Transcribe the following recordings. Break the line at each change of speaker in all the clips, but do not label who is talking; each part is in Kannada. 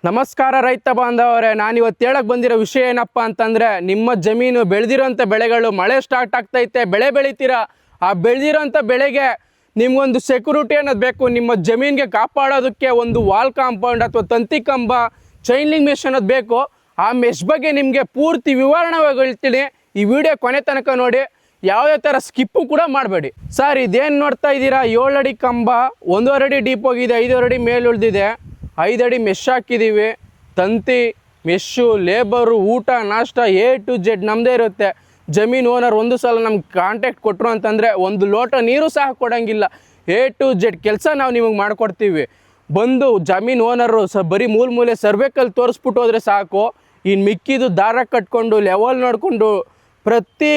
ನಮಸ್ಕಾರ ರೈತ ಬಾಂಧವರೇ, ನಾನಿವತ್ತು ಹೇಳಕ್ಕೆ ಬಂದಿರೋ ವಿಷಯ ಏನಪ್ಪ ಅಂತಂದರೆ, ನಿಮ್ಮ ಜಮೀನು ಬೆಳೆದಿರೋಂಥ ಬೆಳೆಗಳು ಮಳೆ ಸ್ಟಾರ್ಟ್ ಆಗ್ತೈತೆ, ಬೆಳೆ ಬೆಳಿತೀರಾ. ಆ ಬೆಳೆದಿರೋಂಥ ಬೆಳೆಗೆ ನಿಮಗೊಂದು ಸೆಕ್ಯೂರಿಟಿ ಅನ್ನೋದು ಬೇಕು. ನಿಮ್ಮ ಜಮೀನಿಗೆ ಕಾಪಾಡೋದಕ್ಕೆ ಒಂದು ವಾಲ್ ಕಾಂಪೌಂಡ್ ಅಥವಾ ತಂತಿ ಕಂಬ, ಚೈನ್ಲಿಂಗ್ ಮೆಶ್ ಅನ್ನೋದು ಬೇಕು. ಆ ಮೆಶ್ ಬಗ್ಗೆ ನಿಮಗೆ ಪೂರ್ತಿ ವಿವರಣವಾಗಿ ಹೇಳ್ತೀನಿ. ಈ ವಿಡಿಯೋ ಕೊನೆ ತನಕ ನೋಡಿ, ಯಾವುದೇ ಥರ ಸ್ಕಿಪ್ಪು ಕೂಡ ಮಾಡಬೇಡಿ. ಸರ್, ಇದೇನು ನೋಡ್ತಾ ಇದ್ದೀರಾ, 7 ಅಡಿ ಕಂಬ, 1.5 ಅಡಿ ಡೀಪ್ ಹೋಗಿದೆ, 5 ಅಡಿ ಮೇಲೆ ಉಳಿದಿದೆ. 5 ಅಡಿ ಮೆಶ್ ಹಾಕಿದ್ದೀವಿ. ತಂತಿ, ಮೆಶ್ಶು, ಲೇಬರು, ಊಟ, ನಾಷ್ಟ A to Z ನಮ್ಮದೇ ಇರುತ್ತೆ. ಜಮೀನು ಓನರ್ ಒಂದು ಸಲ ನಮ್ಗೆ ಕಾಂಟ್ಯಾಕ್ಟ್ ಕೊಟ್ಟರು ಅಂತಂದರೆ ಒಂದು ಲೋಟ ನೀರು ಸಹ ಕೊಡೋಂಗಿಲ್ಲ. A to Z ಕೆಲಸ ನಾವು ನಿಮಗೆ ಮಾಡಿಕೊಡ್ತೀವಿ. ಬಂದು ಜಮೀನು ಓನರು ಬರೀ ಮೂಲೆ ಸರ್ವೇಕಲ್ಲಿ ತೋರಿಸ್ಬಿಟ್ಟು ಹೋದರೆ ಸಾಕು. ಇನ್ನು ಮಿಕ್ಕಿದು ದಾರ ಕಟ್ಕೊಂಡು ಲೆವೆಲ್ ನೋಡಿಕೊಂಡು ಪ್ರತಿ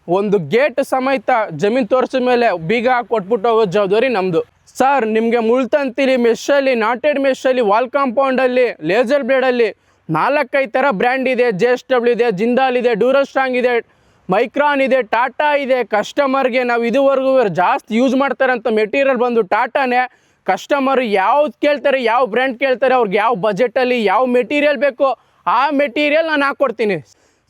ಒಂದು ಗೇಟ್ ಸಮೇತ ಜಮೀನು ತೋರಿಸಿದ ಮೇಲೆ ಬೀಗ ಕೊಟ್ಬಿಟ್ಟು ಹೋಗೋ ಜವಾಬ್ದಾರಿ ನಮ್ಮದು. ಸರ್, ನಿಮಗೆ ಮುಳ್ತಂತಿಲಿ, ಮೆಶ್ಶಲ್ಲಿ, ನಾಟೆಡ್ ಮೆಶ್ಶಲ್ಲಿ, ವಾಲ್ ಕಾಂಪೌಂಡಲ್ಲಿ, ಲೇಸರ್ ಬ್ಲೇಡಲ್ಲಿ 4-5 ಥರ ಬ್ರ್ಯಾಂಡ್ ಇದೆ. JSW ಇದೆ, ಜಿಂದಾಲ್ ಇದೆ, ಡ್ಯೂರಾಸ್ಟ್ರಾಂಗ್ ಇದೆ, ಮೈಕ್ರಾನ್ ಇದೆ, ಟಾಟಾ ಇದೆ. ಕಸ್ಟಮರ್ಗೆ ನಾವು ಇದುವರೆಗೂ ಜಾಸ್ತಿ ಯೂಸ್ ಮಾಡ್ತಾರಂಥ ಮೆಟೀರಿಯಲ್ ಬಂದು ಟಾಟಾನೇ. ಕಸ್ಟಮರ್ ಯಾವ್ದು ಕೇಳ್ತಾರೆ, ಯಾವ ಬ್ರ್ಯಾಂಡ್ ಕೇಳ್ತಾರೆ, ಅವ್ರಿಗೆ ಯಾವ ಬಜೆಟಲ್ಲಿ ಯಾವ ಮೆಟೀರಿಯಲ್ ಬೇಕೋ ಆ ಮೆಟೀರಿಯಲ್ ನಾನು ಹಾಕ್ಕೊಡ್ತೀನಿ.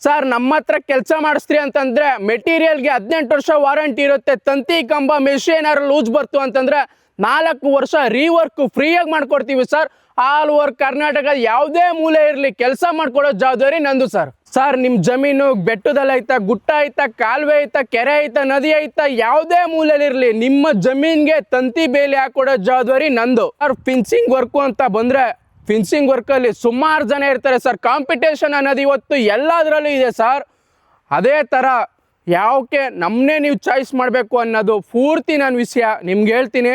ಸರ್, ನಮ್ಮ ಹತ್ರ ಕೆಲಸ ಮಾಡಿಸ್ತೀರಿ ಅಂತಂದರೆ ಮೆಟೀರಿಯಲ್ಗೆ 18 ವರ್ಷ ವಾರಂಟಿ ಇರುತ್ತೆ. ತಂತಿ ಕಂಬ ಮೆಶ್ ಏನಾದ್ರು ಲೂಸ್ ಬರ್ತು ಅಂತಂದರೆ 4 ವರ್ಷ ರೀವರ್ಕ್ ಫ್ರೀಯಾಗಿ ಮಾಡಿಕೊಡ್ತೀವಿ ಸರ್. ಆಲ್ ಓವರ್ ಕರ್ನಾಟಕ ಯಾವುದೇ ಮೂಲೆ ಇರಲಿ ಕೆಲಸ ಮಾಡ್ಕೊಡೋ ಜವಾಬ್ದಾರಿ ನಂದು ಸರ್. ಸರ್, ನಿಮ್ಮ ಜಮೀನು ಬೆಟ್ಟದಲ್ಲಿ ಐತಾ, ಗುಟ್ಟ ಐತಾ, ಕಾಲುವೆ ಐತಾ, ಕೆರೆ ಐತಾ, ನದಿ ಐತಾ, ಯಾವುದೇ ಮೂಲೆಯಲ್ಲಿರಲಿ ನಿಮ್ಮ ಜಮೀನಿಗೆ ತಂತಿ ಬೇಲಿ ಹಾಕೊಡೋ ಜವಾಬ್ದಾರಿ ನಂದು ಸರ್. ಫಿನ್ಸಿಂಗ್ ವರ್ಕು ಅಂತ ಬಂದರೆ ಫಿನ್ಸಿಂಗ್ ವರ್ಕಲ್ಲಿ ಸುಮಾರು ಜನ ಇರ್ತಾರೆ ಸರ್. ಕಾಂಪಿಟೇಷನ್ ಅನ್ನೋದು ಇವತ್ತು ಎಲ್ಲದರಲ್ಲೂ ಇದೆ ಸರ್. ಅದೇ ಥರ ಯಾವಕ್ಕೆ ನಮ್ಮನ್ನೇ ನೀವು ಚಾಯ್ಸ್ ಮಾಡಬೇಕು ಅನ್ನೋದು ಪೂರ್ತಿ ನಾನು ವಿಷಯ ನಿಮ್ಗೆ ಹೇಳ್ತೀನಿ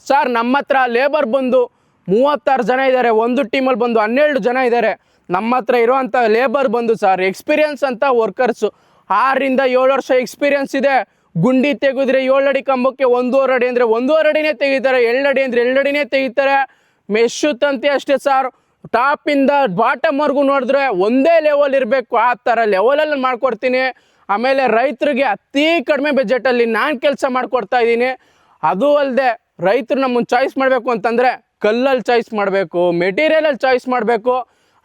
ಸರ್. ನಮ್ಮ ಹತ್ರ ಲೇಬರ್ ಬಂದು 36 ಜನ ಇದ್ದಾರೆ. ಒಂದು ಟೀಮಲ್ಲಿ ಬಂದು 12 ಜನ ಇದ್ದಾರೆ. ನಮ್ಮ ಹತ್ರ ಇರೋವಂಥ ಲೇಬರ್ ಬಂದು ಸರ್ ಎಕ್ಸ್ಪೀರಿಯನ್ಸ್ ಅಂತ ವರ್ಕರ್ಸು 6 ರಿಂದ 7 ವರ್ಷ ಎಕ್ಸ್ಪೀರಿಯನ್ಸ್ ಇದೆ. ಗುಂಡಿ ತೆಗೆದ್ರೆ 7 ಅಡಿ ಕಂಬಕ್ಕೆ 1.5 ಅಡಿ ಅಂದರೆ 1.5 ಅಡಿನೇ ತೆಗಿತಾರೆ, 2 ಅಡಿ ಅಂದರೆ 2 ಅಡಿನೇ ತೆಗಿತಾರೆ. ಮೆಶ್ಶು ತಂತಿ ಅಷ್ಟೇ ಸರ್. ಟಾಪಿಂದ ಬಾಟಮ್ವರೆಗೂ ನೋಡಿದ್ರೆ ಒಂದೇ ಲೆವೆಲ್ ಇರಬೇಕು, ಆ ಥರ ಲೆವೆಲಲ್ಲಿ ಮಾಡಿಕೊಡ್ತೀನಿ. ಆಮೇಲೆ ರೈತರಿಗೆ ಅತಿ ಕಡಿಮೆ ಬಜೆಟಲ್ಲಿ ನಾನು ಕೆಲಸ ಮಾಡಿಕೊಡ್ತಾ ಇದ್ದೀನಿ. ಅದು ಅಲ್ಲದೆ ರೈತರು ನಮ್ಮನ್ನು ಚಾಯ್ಸ್ ಮಾಡಬೇಕು ಅಂತಂದರೆ ಕಲ್ಲಲ್ಲಿ ಚಾಯ್ಸ್ ಮಾಡಬೇಕು, ಮೆಟೀರಿಯಲಲ್ಲಿ ಚಾಯ್ಸ್ ಮಾಡಬೇಕು.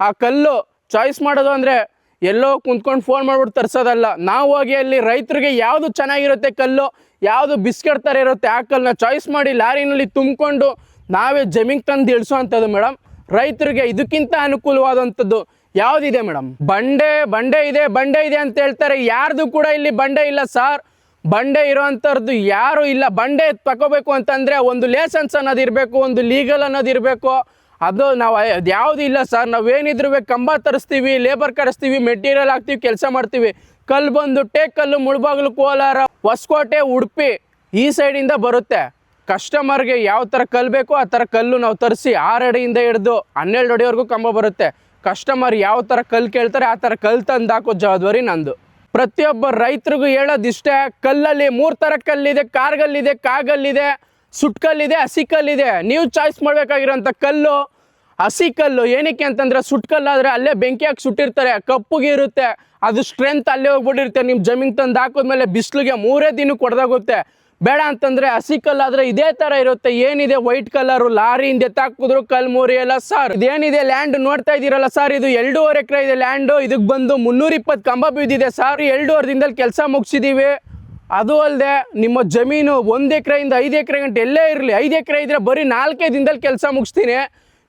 ಆ ಕಲ್ಲು ಚಾಯ್ಸ್ ಮಾಡೋದು ಅಂದರೆ ಎಲ್ಲೋ ಕುಂತ್ಕೊಂಡು ಫೋನ್ ಮಾಡ್ಬಿಟ್ಟು ತರಿಸೋದಲ್ಲ. ನಾವು ಹೋಗಿ ಅಲ್ಲಿ ರೈತರಿಗೆ ಯಾವುದು ಚೆನ್ನಾಗಿರುತ್ತೆ ಕಲ್ಲು, ಯಾವುದು ಬಿಸ್ಕೆಟ್ ಥರ ಇರುತ್ತೆ ಆ ಕಲ್ಲನ್ನ ಚಾಯ್ಸ್ ಮಾಡಿ ಲಾರಿನಲ್ಲಿ ತುಂಬಿಕೊಂಡು ನಾವೇ ಜಮೀನ್ ತಂದು ಇಳಿಸೋವಂಥದ್ದು ಮೇಡಮ್. ರೈತರಿಗೆ ಇದಕ್ಕಿಂತ ಅನುಕೂಲವಾದಂಥದ್ದು ಯಾವುದಿದೆ ಮೇಡಮ್? ಬಂಡೆ ಇದೆ ಅಂತ ಹೇಳ್ತಾರೆ. ಯಾರ್ದು ಕೂಡ ಇಲ್ಲಿ ಬಂಡೆ ಇಲ್ಲ ಸರ್. ಬಂಡೆ ಇರೋವಂಥದ್ದು ಯಾರು ಇಲ್ಲ. ಬಂಡೆ ತಗೋಬೇಕು ಅಂತಂದರೆ ಒಂದು ಲೈಸೆನ್ಸ್ ಅನ್ನೋದು ಇರಬೇಕು, ಒಂದು ಲೀಗಲ್ ಅನ್ನೋದು ಇರಬೇಕು. ಅದು ನಾವು ಅದು ಯಾವುದು ಇಲ್ಲ ಸರ್. ನಾವೇನಿದ್ರು ಕಂಬ ತರಿಸ್ತೀವಿ, ಲೇಬರ್ ಕರೆಸ್ತೀವಿ, ಮೆಟೀರಿಯಲ್ ಹಾಕ್ತೀವಿ, ಕೆಲಸ ಮಾಡ್ತೀವಿ. ಕಲ್ಲು ಬಂದು ಟೇಕಲ್ಲು, ಮುಳಬಾಗಿಲು, ಕೋಲಾರ, ಹೊಸಕೋಟೆ, ಉಡುಪಿ ಈ ಸೈಡಿಂದ ಬರುತ್ತೆ. ಕಸ್ಟಮರ್ಗೆ ಯಾವ ಥರ ಕಲ್ಲು ಬೇಕೋ ಆ ಥರ ಕಲ್ಲು ನಾವು ತರಿಸಿ 6 ಅಡಿಯಿಂದ ಹಿಡಿದು 12 ಅಡಿವರೆಗೂ ಕಂಬ ಬರುತ್ತೆ. ಕಸ್ಟಮರ್ ಯಾವ ಥರ ಕಲ್ಲು ಕೇಳ್ತಾರೆ ಆ ಥರ ಕಲ್ಲು ತಂದು ಹಾಕೋ ಜವಾಬ್ದಾರಿ ನಂದು. ಪ್ರತಿಯೊಬ್ಬ ರೈತರಿಗೂ ಹೇಳೋದಿಷ್ಟೇ, ಕಲ್ಲಲ್ಲಿ 3 ಥರ ಕಲ್ಲಿದೆ. ಕಾರ್ಗಲ್ಲಿದೆ, ಕಾಗಲ್ಲಿದೆ, ಸುಟ್ಕಲ್ಲಿದೆ, ಹಸಿ ಕಲ್ಲಿದೆ. ನೀವು ಚಾಯ್ಸ್ ಮಾಡಬೇಕಾಗಿರೋಂಥ ಕಲ್ಲು ಹಸಿ ಕಲ್ಲು. ಏನಕ್ಕೆ ಅಂತಂದರೆ ಸುಟ್ಕಲ್ಲಾದರೆ ಅಲ್ಲೇ ಬೆಂಕಿ ಹಾಕಿ ಸುಟ್ಟಿರ್ತಾರೆ, ಕಪ್ಪುಗೆ ಇರುತ್ತೆ, ಅದು ಸ್ಟ್ರೆಂತ್ ಅಲ್ಲೇ ಹೋಗ್ಬಿಟ್ಟಿರುತ್ತೆ. ನಿಮ್ಮ ಜಮೀನು ತಂದು ಹಾಕಿದ್ಮೇಲೆ ಬಿಸಿಲಿಗೆ 3 ದಿನಕ್ಕೆ ಹೊಡೆದಾಗುತ್ತೆ. ಬೇಡ ಅಂತಂದರೆ ಹಸಿ ಕಲ್ಲಾದರೆ ಇದೇ ಥರ ಇರುತ್ತೆ. ಏನಿದೆ ವೈಟ್ ಕಲರು, ಲಾರಿಯಿಂದ ಎತ್ತಾಕಿದ್ರು ಕಲ್ಲು ಮುರಿಯಲ್ಲ ಸರ್. ಇದೇನಿದೆ ಲ್ಯಾಂಡ್ ನೋಡ್ತಾ ಇದ್ದೀರಲ್ಲ ಸರ್, ಇದು 2.5 ಎಕರೆ ಇದೆ ಲ್ಯಾಂಡು. ಇದಕ್ಕೆ ಬಂದು 320 ಕಂಬ ಬಿದ್ದಿದೆ ಸರ್. 2.5 ದಿನದಲ್ಲಿ ಕೆಲಸ ಮುಗಿಸಿದ್ದೀವಿ. ಅದು ಅಲ್ಲದೆ ನಿಮ್ಮ ಜಮೀನು 1 ಎಕರೆಯಿಂದ 5 ಎಕರೆ ಗಂಟೆ ಎಲ್ಲೇ ಇರಲಿ, 5 ಎಕರೆ ಇದ್ದರೆ ಬರೀ 4 ದಿನದಲ್ಲಿ ಕೆಲಸ ಮುಗಿಸ್ತೀನಿ.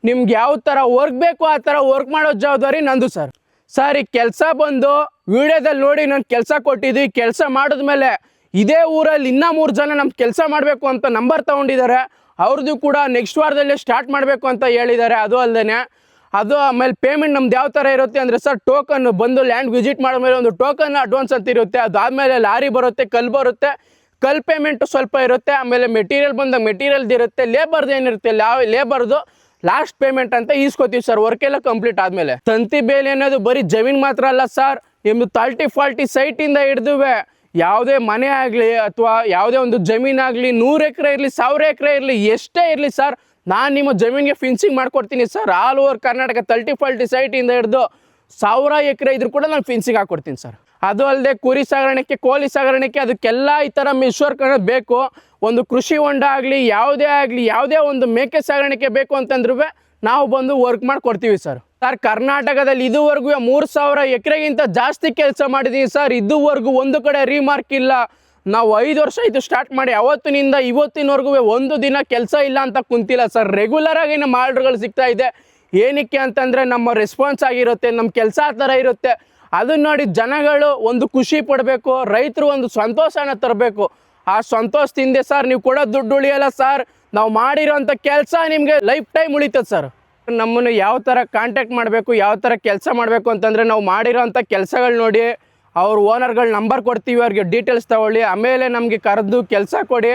ನಿಮ್ಗೆ ಯಾವ ಥರ ವರ್ಕ್ ಬೇಕು ಆ ಥರ ವರ್ಕ್ ಮಾಡೋ ಜವಾಬ್ದಾರಿ ನಂದು ಸರ್. ಸರ್, ಈ ಕೆಲಸ ಬಂದು ವಿಡಿಯೋದಲ್ಲಿ ನೋಡಿ ನಾನು ಕೆಲಸ ಕೊಟ್ಟಿದ್ದು. ಕೆಲಸ ಮಾಡಿದ್ಮೇಲೆ ಇದೇ ಊರಲ್ಲಿ ಇನ್ನೂ 3 ಜನ ನಮ್ಮ ಕೆಲಸ ಮಾಡಬೇಕು ಅಂತ ನಂಬರ್ ತೊಗೊಂಡಿದ್ದಾರೆ. ಅವ್ರದ್ದು ಕೂಡ ನೆಕ್ಸ್ಟ್ ವಾರದಲ್ಲೇ ಸ್ಟಾರ್ಟ್ ಮಾಡಬೇಕು ಅಂತ ಹೇಳಿದ್ದಾರೆ. ಅದು ಅಲ್ಲದೆ ಅದು ಆಮೇಲೆ ಪೇಮೆಂಟ್ ನಮ್ದು ಯಾವ ಥರ ಇರುತ್ತೆ ಅಂದರೆ ಸರ್, ಟೋಕನ್ ಬಂದು ಲ್ಯಾಂಡ್ ವಿಸಿಟ್ ಮಾಡಿದ್ಮೇಲೆ ಒಂದು ಟೋಕನ್ ಅಡ್ವಾನ್ಸ್ ಅಂತ ಇರುತ್ತೆ. ಅದಾದಮೇಲೆ ಲಾರಿ ಬರುತ್ತೆ, ಕಲ್ಲು ಬರುತ್ತೆ, ಕಲ್ಲು ಪೇಮೆಂಟು ಸ್ವಲ್ಪ ಇರುತ್ತೆ. ಆಮೇಲೆ ಮೆಟೀರಿಯಲ್ ಬಂದಾಗ ಮೆಟೀರಿಯಲ್ದು ಇರುತ್ತೆ. ಲೇಬರ್ದು ಏನಿರುತ್ತೆ ಲೇಬರ್ದು ಲಾಸ್ಟ್ ಪೇಮೆಂಟ್ ಅಂತ ಈಸ್ಕೊತೀವಿ ಸರ್, ವರ್ಕೆಲ್ಲ ಕಂಪ್ಲೀಟ್ ಆದಮೇಲೆ. ತಂತಿ ಬೇಲಿ ಅನ್ನೋದು ಬರೀ ಜಮೀನು ಮಾತ್ರ ಅಲ್ಲ ಸರ್. ನಿಮ್ಮದು 30-40 ಸೈಟಿಂದ ಹಿಡಿದುವೆ ಯಾವುದೇ ಮನೆ ಆಗಲಿ ಅಥವಾ ಯಾವುದೇ ಒಂದು ಜಮೀನಾಗಲಿ, 100 ಎಕರೆ ಇರಲಿ, 1000 ಎಕರೆ ಇರಲಿ, ಎಷ್ಟೇ ಇರಲಿ ಸರ್, ನಾನು ನಿಮ್ಮ ಜಮೀನಿಗೆ ಫಿನ್ಸಿಂಗ್ ಮಾಡ್ಕೊಡ್ತೀನಿ ಸರ್. ಆಲ್ ಓವರ್ ಕರ್ನಾಟಕ 30-40 ಸೈಟಿಂದ ಹಿಡಿದು 1000 ಎಕರೆ ಇದ್ರೂ ಕೂಡ ನಾನು ಫಿನ್ಸಿಂಗ್ ಹಾಕ್ಕೊಡ್ತೀನಿ ಸರ್. ಅದು ಅಲ್ಲದೆ ಕುರಿ ಸಾಗಾಣಿಕೆ, ಕೋಳಿ ಸಾಗಾಣಿಕೆ, ಅದಕ್ಕೆಲ್ಲ ಈ ಥರ ಮೆಶ್ ವರ್ಕ್ ಅನ್ನೋದು ಬೇಕು. ಒಂದು ಕೃಷಿ ಹೊಂಡ ಆಗಲಿ, ಯಾವುದೇ ಒಂದು ಮೇಕೆ ಸಾಗಾಣಿಕೆ ಬೇಕು ಅಂತಂದ್ರೂ ನಾವು ಬಂದು ವರ್ಕ್ ಮಾಡಿ ಕೊಡ್ತೀವಿ ಸರ್. ಕರ್ನಾಟಕದಲ್ಲಿ ಇದುವರೆಗೂ 3,000 ಎಕರೆಗಿಂತ ಜಾಸ್ತಿ ಕೆಲಸ ಮಾಡಿದ್ದೀವಿ ಸರ್. ಇದುವರೆಗೂ ಒಂದು ಕಡೆ ರಿಮಾರ್ಕ್ ಇಲ್ಲ. ನಾವು 5 ವರ್ಷ ಆಯಿತು ಸ್ಟಾರ್ಟ್ ಮಾಡಿ, ಅವತ್ತಿನಿಂದ ಇವತ್ತಿನವರೆಗೂ ಒಂದು ದಿನ ಕೆಲಸ ಇಲ್ಲ ಅಂತ ಕುಂತಿಲ್ಲ ಸರ್. ರೆಗ್ಯುಲರಾಗಿ ನಮ್ಮ ಆರ್ಡ್ರ್ಗಳು ಸಿಗ್ತಾ ಇದೆ. ಏನಕ್ಕೆ ಅಂತಂದರೆ ನಮ್ಮ ರೆಸ್ಪಾನ್ಸ್ ಆಗಿರುತ್ತೆ, ನಮ್ಮ ಕೆಲಸ ಆ ಥರ ಇರುತ್ತೆ. ಅದನ್ನ ನೋಡಿ ಜನಗಳು ಒಂದು ಖುಷಿ ಪಡಬೇಕು, ರೈತರು ಒಂದು ಸಂತೋಷನ ತರಬೇಕು. ಆ ಸಂತೋಷದಿಂದ ಸರ್ ನೀವು ಕೊಡೋ ದುಡ್ಡು ಉಳಿಯಲ್ಲ ಸರ್, ನಾವು ಮಾಡಿರೋಂಥ ಕೆಲಸ ನಿಮಗೆ ಲೈಫ್ ಟೈಮ್ ಉಳಿತದೆ ಸರ್. ನಮ್ಮನ್ನು ಯಾವ ಥರ ಕಾಂಟ್ಯಾಕ್ಟ್ ಮಾಡಬೇಕು, ಯಾವ ಥರ ಕೆಲಸ ಮಾಡಬೇಕು ಅಂತಂದರೆ, ನಾವು ಮಾಡಿರೋಂಥ ಕೆಲಸಗಳು ನೋಡಿ ಅವ್ರ ಓನರ್ಗಳ ನಂಬರ್ ಕೊಡ್ತೀವಿ, ಅವ್ರಿಗೆ ಡೀಟೇಲ್ಸ್ ತೊಗೊಳ್ಳಿ, ಆಮೇಲೆ ನಮಗೆ ಕರೆದು ಕೆಲಸ ಕೊಡಿ.